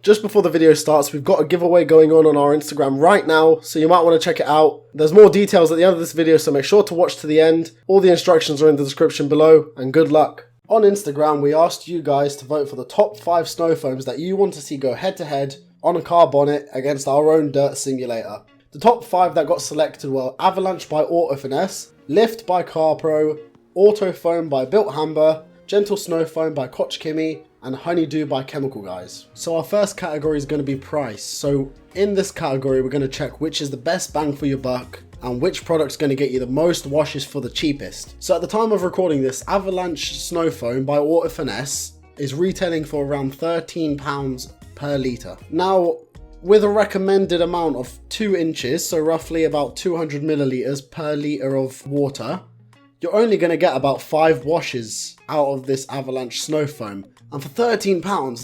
Just before the video starts, we've got a giveaway going on our Instagram right now, so you might want to check it out. There's more details at the end of this video, so make sure to watch to the end. All the instructions are in the description below, and good luck. On Instagram, we asked you guys to vote for the top 5 snow foams that you want to see go head to head on a car bonnet against our own dirt simulator. The top 5 that got selected were Avalanche by Auto Finesse, Lift by CarPro, Auto Foam by Bilt Hamber, Gentle Snow Foam by Koch Chemie, and Honeydew by Chemical Guys. So our first category is going to be price. So in this category, we're going to check which is the best bang for your buck and which product's going to get you the most washes for the cheapest. So at the time of recording this, Avalanche Snow Foam by Auto Finesse is retailing for around £13 per litre. Now, with a recommended amount of 2 inches, so roughly about 200 millilitres per litre of water, you're only going to get about 5 washes out of this Avalanche Snow Foam. And for £13,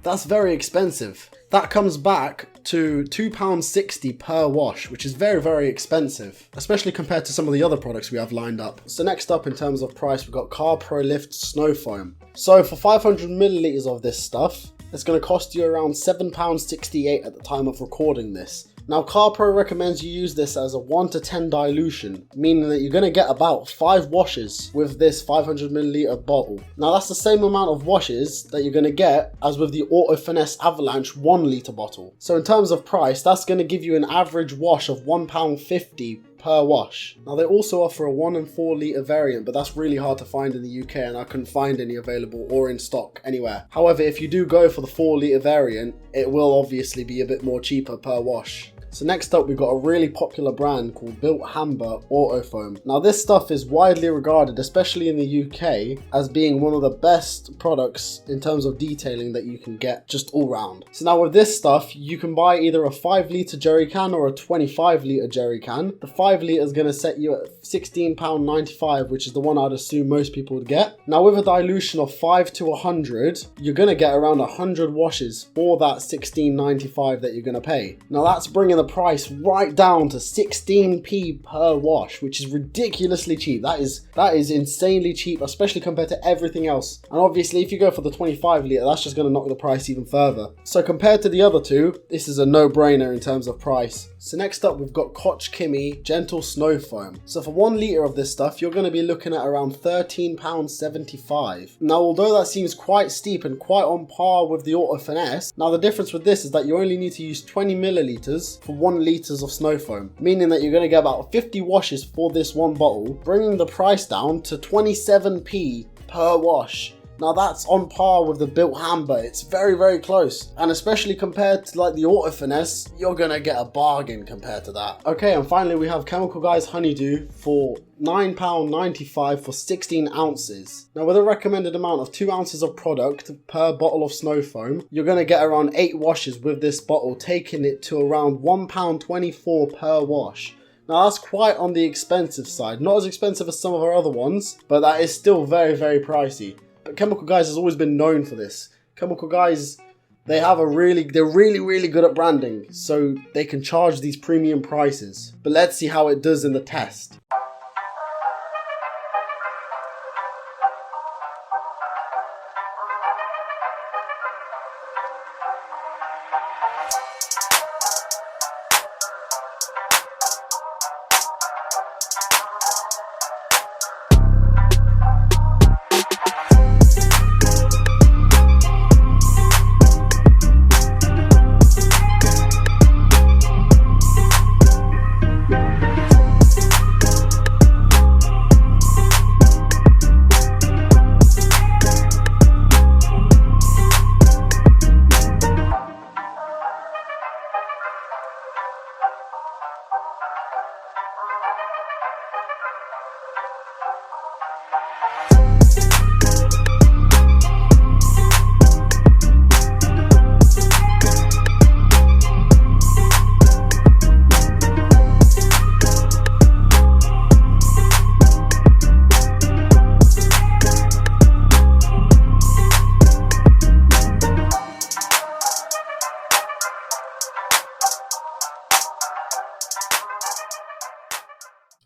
that's very expensive. That comes back to £2.60 per wash, which is very, very expensive, especially compared to some of the other products we have lined up. So next up in terms of price, we've got CarPro Lift Snow Foam. So for 500 millilitres of this stuff, it's going to cost you around £7.68 at the time of recording this. Now, CarPro recommends you use this as a 1 to 10 dilution, meaning that you're going to get about 5 washes with this 500 milliliter bottle. Now, that's the same amount of washes that you're going to get as with the Auto Finesse Avalanche 1 litre bottle. So in terms of price, that's going to give you an average wash of £1.50 per wash. Now, they also offer a 1 and 4 litre variant, but that's really hard to find in the UK and I couldn't find any available or in stock anywhere. However, if you do go for the 4 litre variant, it will obviously be a bit more cheaper per wash. So next up, we've got a really popular brand called Bilt Hamber Auto Foam. Now, this stuff is widely regarded, especially in the UK, as being one of the best products in terms of detailing that you can get just all round. So now with this stuff, you can buy either a 5 litre jerry can or a 25 litre jerry can. The 5 litre is going to set you at £16.95, which is the one I'd assume most people would get. Now, with a dilution of 5 to 100, you're going to get around 100 washes for that £16.95 that you're going to pay. Now, that's bringing the price right down to 16p per wash, which is ridiculously cheap. That is insanely cheap, especially compared to everything else. And obviously, if you go for the 25 litre, that's just going to knock the price even further. So compared to the other two, this is a no-brainer in terms of price. So next up, we've got Koch Chemie Gentle Snow Foam. So for 1 litre of this stuff, you're going to be looking at around £13.75. Now, although that seems quite steep and quite on par with the Auto Finesse, now the difference with this is that you only need to use 20 millilitres for 1 litre of snow foam, meaning that you're going to get about 50 washes for this one bottle, bringing the price down to 27p per wash. Now, that's on par with the Bilt Hamber. It's very, very close. And especially compared to like the Auto Finesse, you're going to get a bargain compared to that. Okay, and finally we have Chemical Guys Honeydew for £9.95 for 16 ounces. Now, with a recommended amount of 2 ounces of product per bottle of snow foam, you're going to get around 8 washes with this bottle, taking it to around £1.24 per wash. Now, that's quite on the expensive side. Not as expensive as some of our other ones, but that is still very, very pricey. But Chemical Guys has always been known for this. Chemical Guys, they're really good at branding, so they can charge these premium prices. But let's see how it does in the test.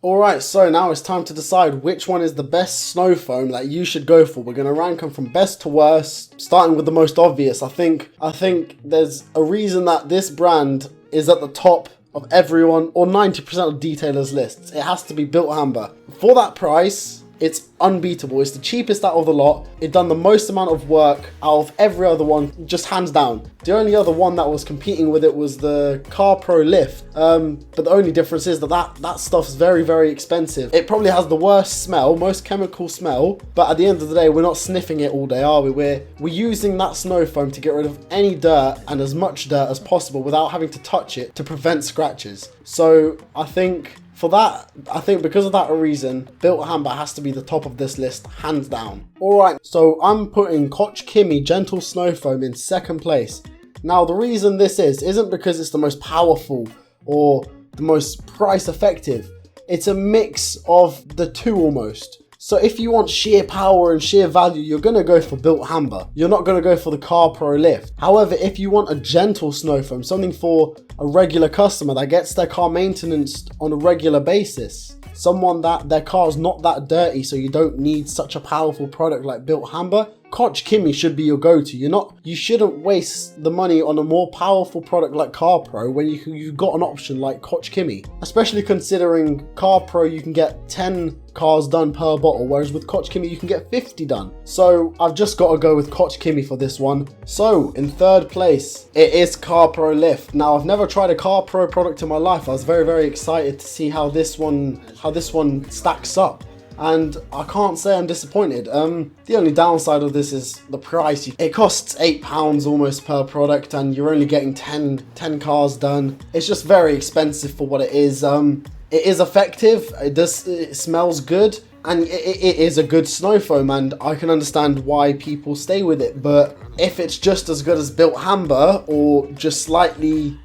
Alright, so now it's time to decide which one is the best snow foam that you should go for. We're going to rank them from best to worst, starting with the most obvious. I think there's a reason that this brand is at the top of everyone, or 90% of detailers' lists. It has to be Bilt Hamber. For that price, it's unbeatable. It's the cheapest out of the lot. It done the most amount of work out of every other one, just hands down. The only other one that was competing with it was the Car Pro Lift. But the only difference is that stuff's very, very expensive. It probably has the worst smell, most chemical smell, but at the end of the day, we're not sniffing it all day, are we? We're using that snow foam to get rid of any dirt and as much dirt as possible without having to touch it to prevent scratches. So I think because of that reason, Bilt Hamber has to be the top of this list, hands down. Alright, so I'm putting Koch Chemie Gentle Snow Foam in second place. Now, the reason this isn't because it's the most powerful or the most price effective. It's a mix of the two almost. So if you want sheer power and sheer value, you're going to go for Bilt Hamber. You're not going to go for the Car Pro Lift. However, if you want a gentle snow foam, something for a regular customer that gets their car maintenance on a regular basis, someone that their car is not that dirty, so you don't need such a powerful product like Bilt Hamber, Koch Chemie should be your go-to. You shouldn't waste the money on a more powerful product like Car Pro when you've got an option like Koch Chemie. Especially considering Car Pro, you can get 10 cars done per bottle, whereas with Koch Chemie you can get 50 done. So I've just got to go with Koch Chemie for this one. So in third place, it is Car Pro Lift. Now, I've never tried a Car Pro product in my life. I was very, very excited to see how this one stacks up. And I can't say I'm disappointed. The only downside of this is the price. It costs £8 almost per product, and you're only getting 10 cars done. It's just very expensive for what it is. It is effective. It smells good, and it is a good snow foam, and I can understand why people stay with it. But if it's just as good as Bilt Hamber, or just slightly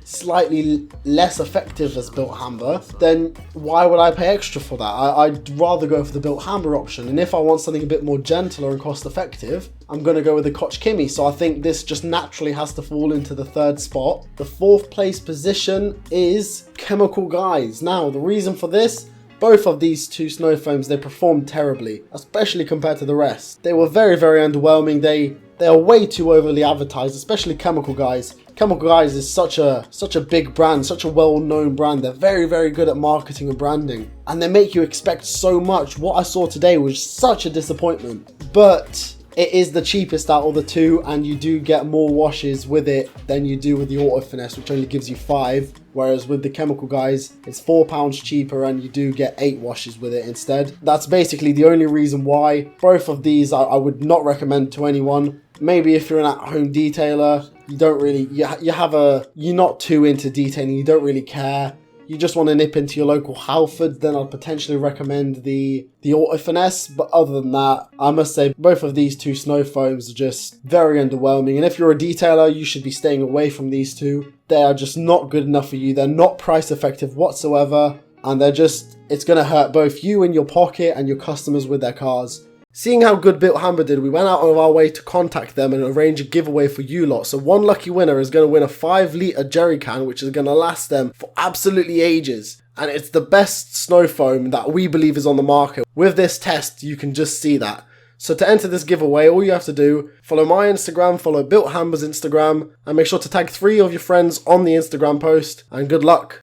less effective as Bilt Hamber, then why would I pay extra for that? I'd rather go for the Bilt Hamber option. And if I want something a bit more gentler and cost effective, I'm going to go with the Koch Chemie. So I think this just naturally has to fall into the third spot. The fourth place position is Chemical Guys. Now, the reason for this, both of these two snow foams, they performed terribly, especially compared to the rest. They were very, very underwhelming. They are way too overly advertised, especially Chemical Guys. Chemical Guys is such a big brand, such a well-known brand. They're very, very good at marketing and branding, and they make you expect so much. What I saw today was such a disappointment, but it is the cheapest out of the two, and you do get more washes with it than you do with the Auto Finesse, which only gives you 5. Whereas with the Chemical Guys, it's £4 cheaper, and you do get 8 washes with it instead. That's basically the only reason why. Both of these I would not recommend to anyone. Maybe if you're an at-home detailer, you don't really, you're not too into detailing, you don't really care. You just want to nip into your local Halfords, then I'd potentially recommend the Auto Finesse. But other than that, I must say both of these two snow foams are just very underwhelming. And if you're a detailer, you should be staying away from these two. They are just not good enough for you. They're not price effective whatsoever. And it's going to hurt both you in your pocket and your customers with their cars. Seeing how good Bilt Hamber did, we went out of our way to contact them and arrange a giveaway for you lot. So one lucky winner is going to win a 5-litre jerry can, which is going to last them for absolutely ages. And it's the best snow foam that we believe is on the market. With this test, you can just see that. So to enter this giveaway, all you have to do, follow my Instagram, follow Bilt Hamber's Instagram, and make sure to tag 3 of your friends on the Instagram post, and good luck.